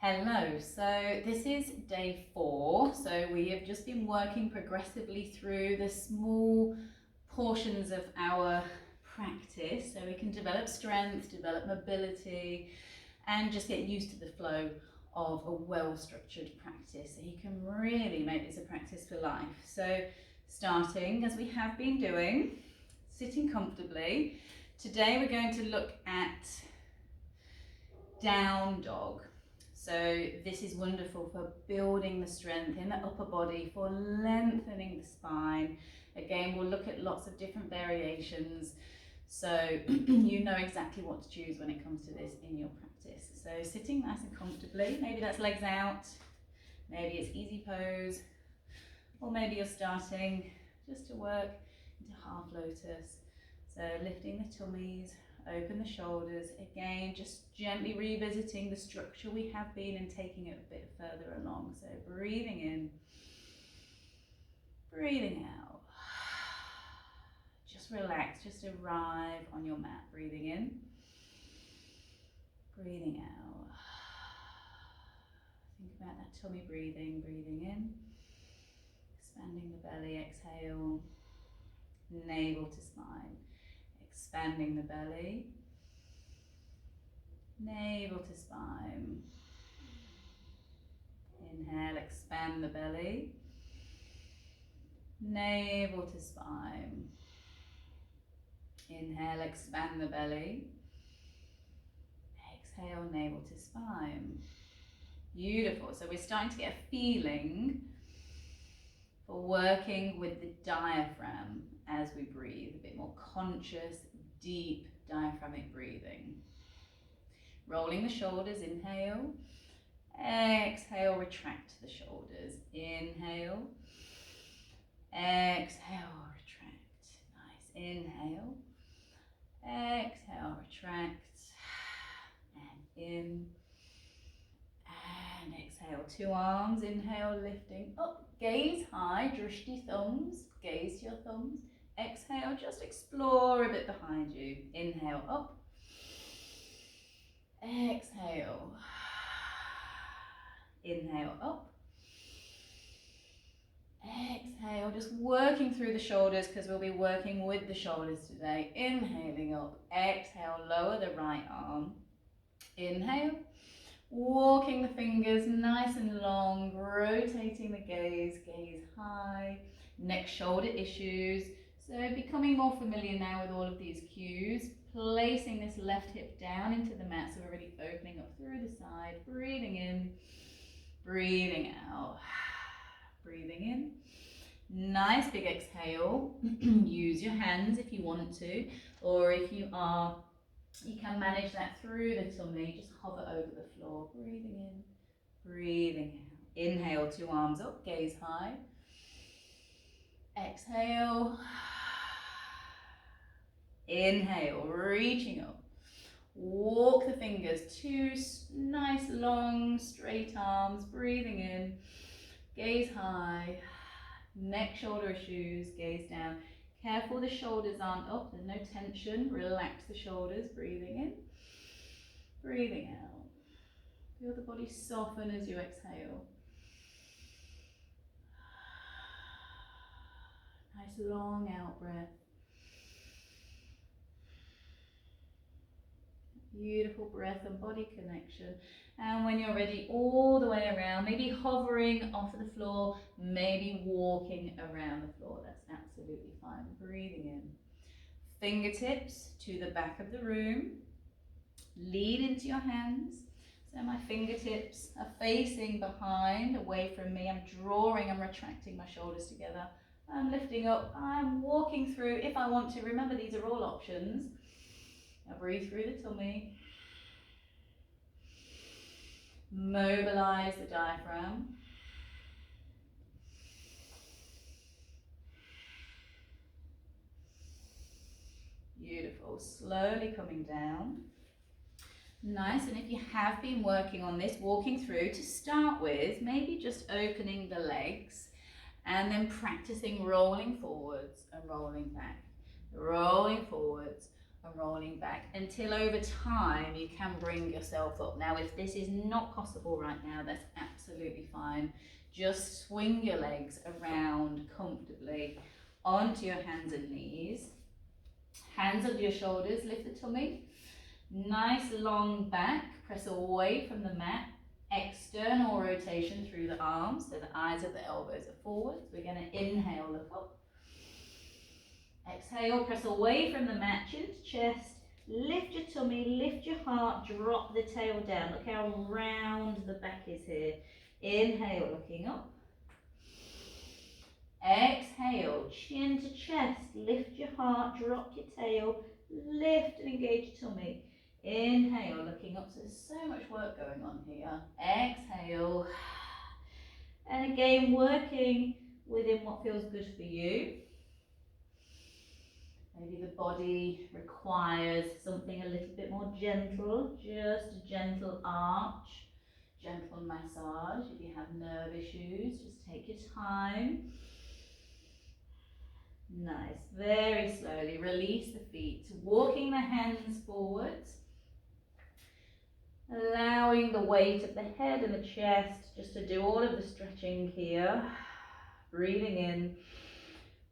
Hello, so this is day 4. So we have just been working progressively through the small portions of our practice so we can develop strength, develop mobility, and just get used to the flow of a well-structured practice so you can really make this a practice for life. So starting as we have been doing, sitting comfortably. Today we're going to look at down dog. So this is wonderful for building the strength in the upper body, for lengthening the spine. Again, we'll look at lots of different variations, so you know exactly what to choose when it comes to this in your practice. So sitting nice and comfortably, maybe that's legs out, maybe it's easy pose, or maybe you're starting just to work into half lotus. So lifting the tummies, open the shoulders, again just gently revisiting the structure we have been and taking it a bit further along. So breathing in, breathing out. Just relax, just arrive on your mat. Breathing in, breathing out. Think about that tummy breathing, breathing in, expanding the belly, exhale, navel to spine. Expanding the belly, navel to spine. Inhale, expand the belly, navel to spine. Inhale, expand the belly. Exhale, navel to spine. Beautiful. So we're starting to get a feeling for working with the diaphragm as we breathe, a bit more conscious, deep diaphragmic breathing. Rolling the shoulders, inhale. Exhale, retract the shoulders. Inhale. Exhale, retract. Nice. Inhale. Exhale, retract. And in. And exhale. 2 arms. Inhale, lifting up. Gaze high. Drishti thumbs. Gaze to your thumbs. Exhale, just explore a bit behind you. Inhale, up. Exhale. Inhale, up. Exhale, just working through the shoulders because we'll be working with the shoulders today. Inhaling up. Exhale, lower the right arm. Inhale. Walking the fingers nice and long, rotating the gaze, gaze high. Neck shoulder issues. So becoming more familiar now with all of these cues. Placing this left hip down into the mat, so we're really opening up through the side. Breathing in, breathing out. Breathing in. Nice big exhale. Use your hands if you want to, or if you can manage that through the tummy. Just hover over the floor. Breathing in, breathing out. Inhale, 2 arms up, gaze high. Exhale. Inhale, reaching up. Walk the fingers, 2 nice long straight arms. Breathing in, gaze high. Neck shoulder issues, gaze down. Careful the shoulders aren't up, there's no tension. Relax the shoulders. Breathing in, breathing out. Feel the body soften as you exhale. Nice long out breath. Beautiful breath and body connection. And when you're ready, all the way around, maybe hovering off the floor, maybe walking around the floor. That's absolutely fine. Breathing in. Fingertips to the back of the room. Lean into your hands. So my fingertips are facing behind, away from me. I'm drawing, I'm retracting my shoulders together. I'm lifting up, I'm walking through if I want to. Remember, these are all options. Now breathe through the tummy. Mobilize the diaphragm. Beautiful. Slowly coming down. Nice. And if you have been working on this, walking through, to start with, maybe just opening the legs and then practicing rolling forwards and rolling back. Rolling forwards, and rolling back until over time you can bring yourself up. Now, if this is not possible right now, that's absolutely fine. Just swing your legs around comfortably onto your hands and knees. Hands under your shoulders, lift the tummy. Nice long back, press away from the mat. External rotation through the arms, so the eyes of the elbows are forwards. We're going to inhale, look up. Exhale, press away from the mat, chin to chest. Lift your tummy, lift your heart, drop the tail down. Look how round the back is here. Inhale, looking up. Exhale, chin to chest. Lift your heart, drop your tail. Lift and engage your tummy. Inhale, looking up. So there's so much work going on here. Exhale. And again, working within what feels good for you. Maybe the body requires something a little bit more gentle, just a gentle arch, gentle massage. If you have nerve issues, just take your time. Nice, very slowly release the feet, walking the hands forwards, allowing the weight of the head and the chest just to do all of the stretching here. Breathing in,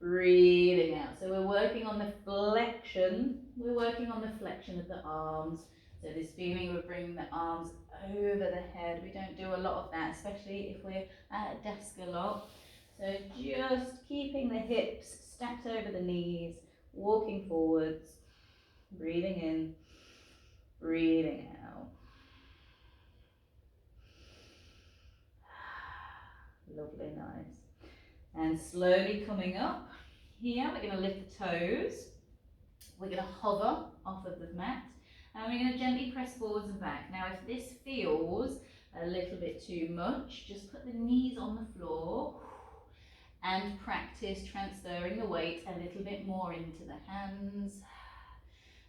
breathing out. So we're working on the flexion. We're working on the flexion of the arms. So this feeling of bringing the arms over the head. We don't do a lot of that, especially if we're at a desk a lot. So just keeping the hips stacked over the knees, walking forwards, breathing in, breathing out. Lovely, nice. And slowly coming up. Here we're going to lift the toes. We're going to hover off of the mat. And we're going to gently press forwards and back. Now if this feels a little bit too much, just put the knees on the floor and practice transferring the weight a little bit more into the hands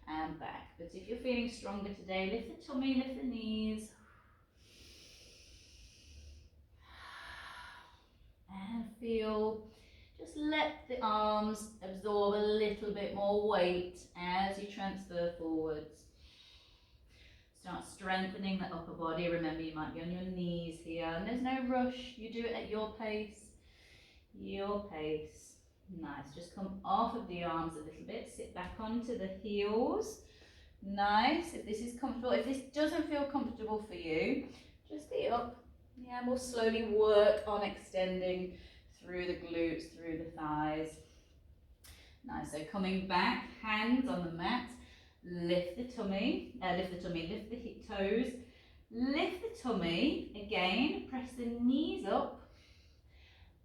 and back. But if you're feeling stronger today, lift the tummy, lift the knees. And feel, just let the arms absorb a little bit more weight as you transfer forwards. Start strengthening the upper body. Remember, you might be on your knees here, and there's no rush. You do it at your pace. Your pace. Nice. Just come off of the arms a little bit. Sit back onto the heels. Nice. If this is comfortable, if this doesn't feel comfortable for you, just get up. Yeah, we'll slowly work on extending through the glutes, through the thighs. Nice. So coming back, hands on the mat. Lift the tummy. Lift the hip toes. Lift the tummy. Again, press the knees up.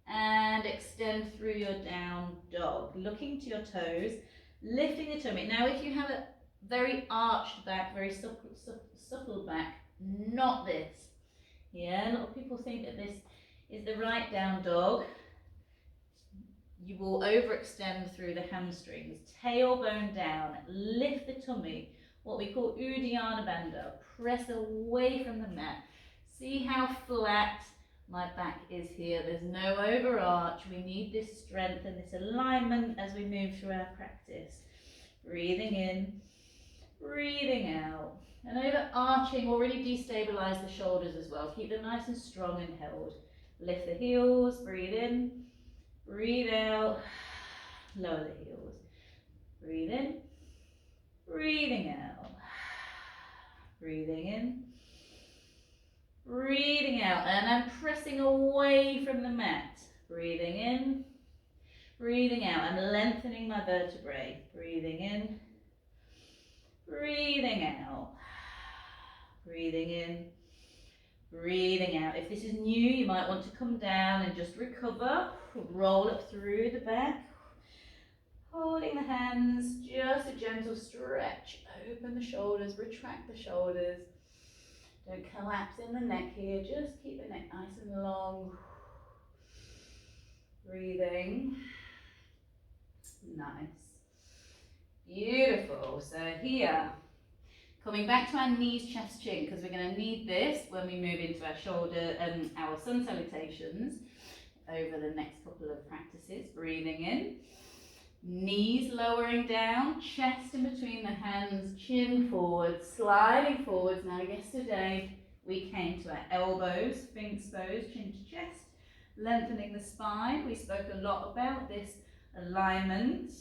And extend through your down dog, looking to your toes, lifting the tummy. Now if you have a very arched back, very supple back, not this. Yeah, a lot of people think that this is the right down dog. You will overextend through the hamstrings, tailbone down, lift the tummy, what we call Uddiyana Bandha, press away from the mat. See how flat my back is here. There's no overarch. We need this strength and this alignment as we move through our practice. Breathing in, breathing out. And overarching will really destabilize the shoulders as well. Keep them nice and strong and held. Lift the heels, breathe in, breathe out, lower the heels. Breathe in, breathing out, breathing in, breathing out, and I'm pressing away from the mat. Breathing in, breathing out. I'm lengthening my vertebrae. Breathing in, breathing out. Breathing in, breathing out. If this is new, you might want to come down and just recover. Roll up through the back. Holding the hands, just a gentle stretch. Open the shoulders, retract the shoulders. Don't collapse in the neck here, just keep the neck nice and long. Breathing. Nice. Beautiful. So here, coming back to our knees, chest, chin, because we're going to need this when we move into our shoulder and our sun salutations over the next couple of practices. Breathing in. Knees lowering down, chest in between the hands, chin forward, sliding forwards. Now yesterday we came to our elbows, Sphinx pose, chin to chest, lengthening the spine. We spoke a lot about this alignment.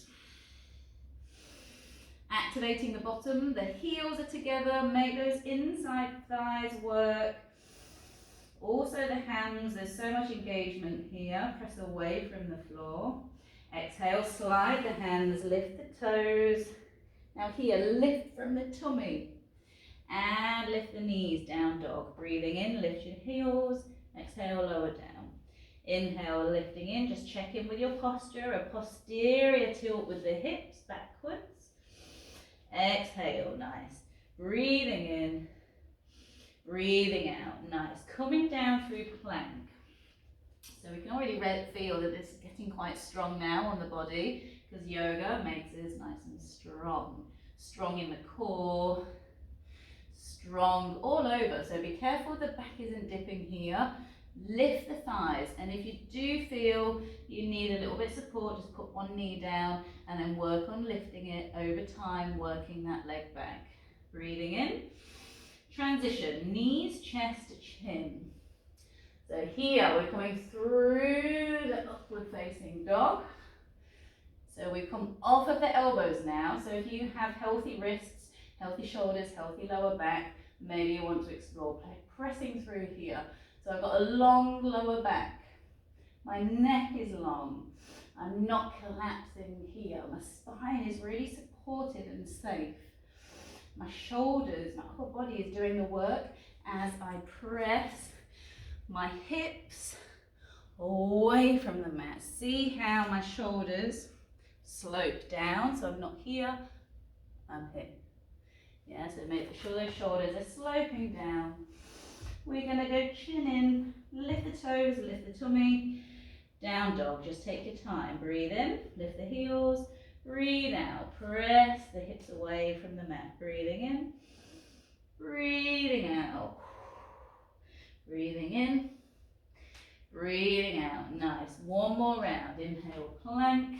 Activating the bottom, the heels are together, make those inside thighs work. Also the hands, there's so much engagement here, press away from the floor. Exhale, slide the hands, lift the toes. Now here, lift from the tummy and lift the knees, down dog. Breathing in, lift your heels. Exhale, lower down. Inhale, lifting in, just check in with your posture, a posterior tilt with the hips backwards. Exhale, nice. Breathing in, breathing out, nice. Coming down through plank. So we can already feel that this is getting quite strong now on the body because yoga makes us nice and strong. Strong in the core, strong all over. So be careful the back isn't dipping here. Lift the thighs, and if you do feel you need a little bit of support, just put one knee down and then work on lifting it over time, working that leg back. Breathing in. Transition, knees, chest, chin. So here we're coming through the upward facing dog. So we come off of the elbows now. So if you have healthy wrists, healthy shoulders, healthy lower back, maybe you want to explore pressing through here. So I've got a long lower back. My neck is long. I'm not collapsing here. My spine is really supported and safe. My shoulders, my upper body is doing the work as I press my hips away from the mat. See how my shoulders slope down. So I'm not here, I'm here. Yeah, so make sure those shoulders are sloping down. We're going to go chin in, lift the toes, lift the tummy, down dog. Just take your time. Breathe in, lift the heels, breathe out, press the hips away from the mat. Breathing in, breathing out, breathing in, breathing out. Nice. One more round. Inhale, plank.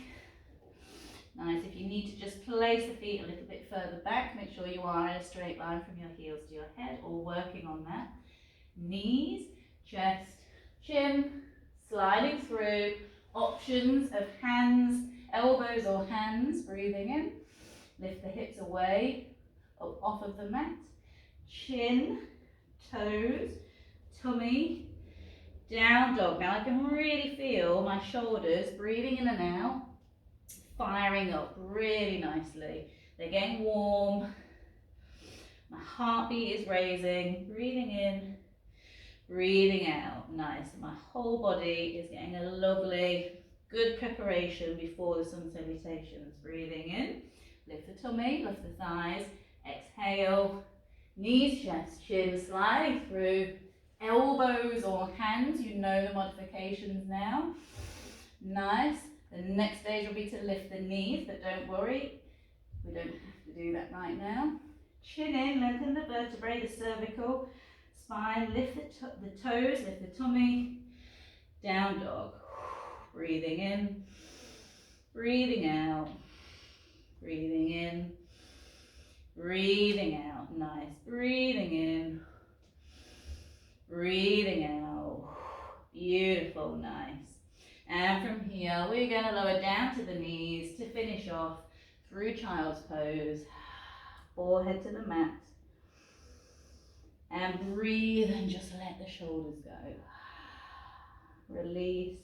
Nice. If you need to just place the feet a little bit further back, make sure you are in a straight line from your heels to your head or working on that. Knees, chest, chin, sliding through. Options of hands, elbows or hands. Breathing in. Lift the hips away, up off of the mat. Chin, toes, tummy, down dog. Now I can really feel my shoulders breathing in and out, firing up really nicely. They're getting warm. My heartbeat is raising. Breathing in, breathing out. Nice. My whole body is getting a lovely, good preparation before the Sun Salutations. Breathing in, lift the tummy, lift the thighs. Exhale, knees, chest, chin, sliding through. Elbows or hands, you know the modifications now. Nice. The next stage will be to lift the knees, but don't worry, we don't have to do that right now. Chin in, lengthen the vertebrae, the cervical, spine, lift the toes, lift the tummy, down dog. Breathing in, breathing out, breathing in, breathing out. Nice. Breathing in, breathing out. Beautiful, nice. And from here, we're going to lower down to the knees to finish off through child's pose. Forehead to the mat. And breathe and just let the shoulders go. Release.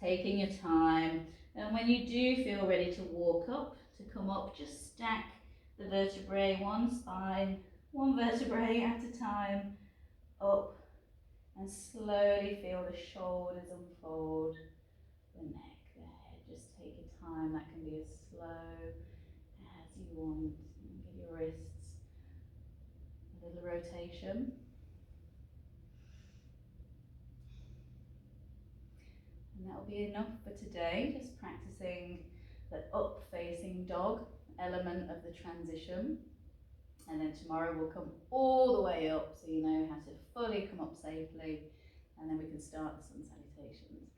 Taking your time. And when you do feel ready to walk up, to come up, just stack the vertebrae, one spine, one vertebrae at a time, up, and slowly feel the shoulders unfold, the neck, the head. Just take your time. That can be as slow as you want. Give your wrists a little rotation. And that will be enough for today, just practicing the up-facing dog element of the transition. And then tomorrow we'll come all the way up so you know how to fully come up safely and then we can start the Sun Salutations.